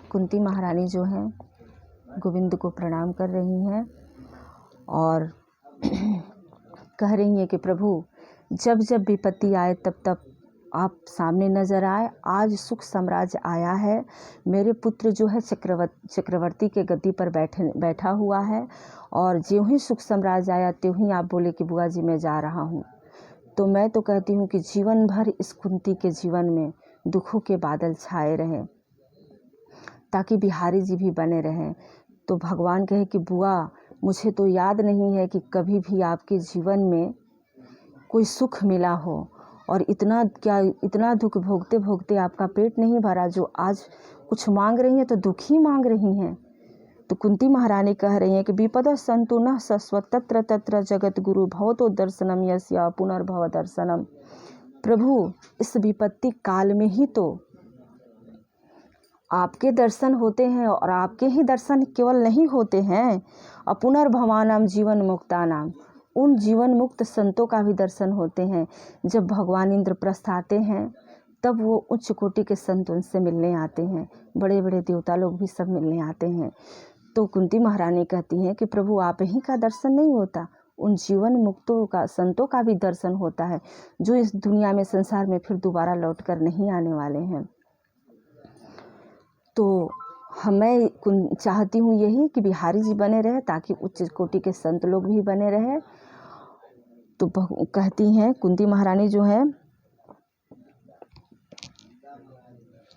कुंती महारानी जो हैं गोविंद को प्रणाम कर रही हैं और कह रही हैं कि प्रभु जब जब विपत्ति आए तब तब आप सामने नज़र आए। आज सुख साम्राज्य आया है, मेरे पुत्र जो है चक्रवर्ती के गद्दी पर बैठा हुआ है और ज्यों ही सुख साम्राज्य आया त्यों ही आप बोले कि बुआ जी मैं जा रहा हूँ। तो मैं तो कहती हूँ कि जीवन भर इस कुंती के जीवन में दुखों के बादल छाए रहें ताकि बिहारी जी भी बने रहें। तो भगवान कहे कि बुआ मुझे तो याद नहीं है कि कभी भी आपके जीवन में कोई सुख मिला हो और इतना दुख भोगते भोगते आपका पेट नहीं भरा जो आज कुछ मांग रही हैं तो दुख ही मांग रही हैं। तो कुंती महारानी कह रही हैं कि विपद संतु न सस्वतत्र तत्र जगत गुरु भवतो दर्शनम यस्य पुनर्भव दर्शनम। प्रभु इस विपत्ति काल में ही तो आपके दर्शन होते हैं और आपके ही दर्शन केवल नहीं होते हैं, अपुनर्भवानाम जीवन मुक्तानाम, उन जीवन मुक्त संतों का भी दर्शन होते हैं। जब भगवान इंद्रप्रस्थ आते हैं तब वो उच्च कोटि के संत उनसे मिलने आते हैं, बड़े बड़े देवता लोग भी सब मिलने आते हैं। तो कुंती महारानी कहती हैं कि प्रभु आप ही का दर्शन नहीं होता, उन जीवन मुक्तों का संतों का भी दर्शन होता है जो इस दुनिया में संसार में फिर दोबारा लौट कर नहीं आने वाले हैं। तो मैं चाहती हूँ यही कि बिहारी जी बने रहे ताकि उच्च कोटि के संत लोग भी बने रहे। तो कहती हैं कुंती महारानी जो है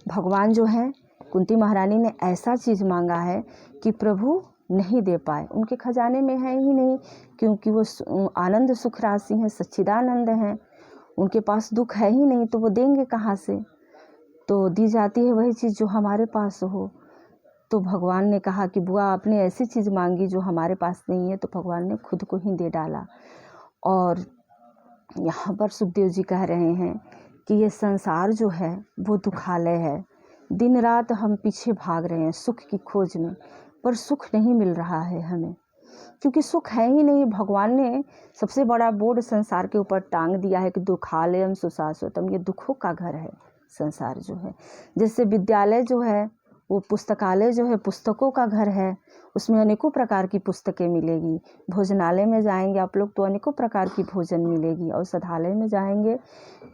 भगवान जो है कुंती महारानी ने ऐसा चीज़ मांगा है कि प्रभु नहीं दे पाए, उनके खजाने में है ही नहीं, क्योंकि वो आनंद सुख राशि हैं, सच्चिदानंद हैं, उनके पास दुख है ही नहीं तो वो देंगे कहाँ से। तो दी जाती है वही चीज़ जो हमारे पास हो। तो भगवान ने कहा कि बुआ आपने ऐसी चीज़ मांगी जो हमारे पास नहीं है, तो भगवान ने खुद को ही दे डाला। और यहाँ पर सुखदेव जी कह रहे हैं कि ये संसार जो है वो दुखालय है, दिन रात हम पीछे भाग रहे हैं सुख की खोज में, पर सुख नहीं मिल रहा है हमें, क्योंकि सुख है ही नहीं। भगवान ने सबसे बड़ा बोर्ड संसार के ऊपर टांग दिया है कि दुखालयम सुशाश्वतम, ये दुखों का घर है संसार जो है। जैसे विद्यालय जो है वो पुस्तकालय जो है पुस्तकों का घर है, उसमें अनेकों प्रकार की पुस्तकें मिलेगी। भोजनालय में जाएंगे आप लोग तो अनेकों प्रकार की भोजन मिलेगी, औषधालय में जाएंगे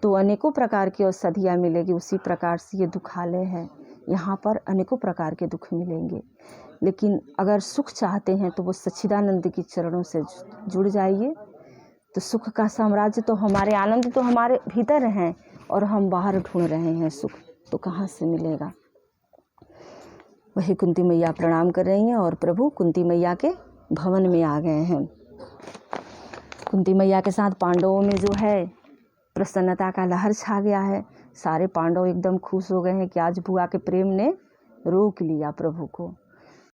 तो अनेकों प्रकार की औषधियाँ मिलेगी। उसी प्रकार से ये दुखालय है, यहाँ पर अनेकों प्रकार के दुख मिलेंगे। लेकिन अगर सुख चाहते हैं तो वो सच्चिदानंद की चरणों से जुड़ जाइए, तो सुख का साम्राज्य तो हमारे, आनंद तो हमारे भीतर हैं और हम बाहर ढूंढ रहे हैं सुख, तो कहाँ से मिलेगा। वही कुंती मैया प्रणाम कर रही हैं और प्रभु कुंती मैया के भवन में आ गए हैं। कुंती मैया के साथ पांडवों में जो है प्रसन्नता का लहर छा गया है। सारे पांडव एकदम खुश हो गए हैं कि आज बुआ के प्रेम ने रोक लिया प्रभु को।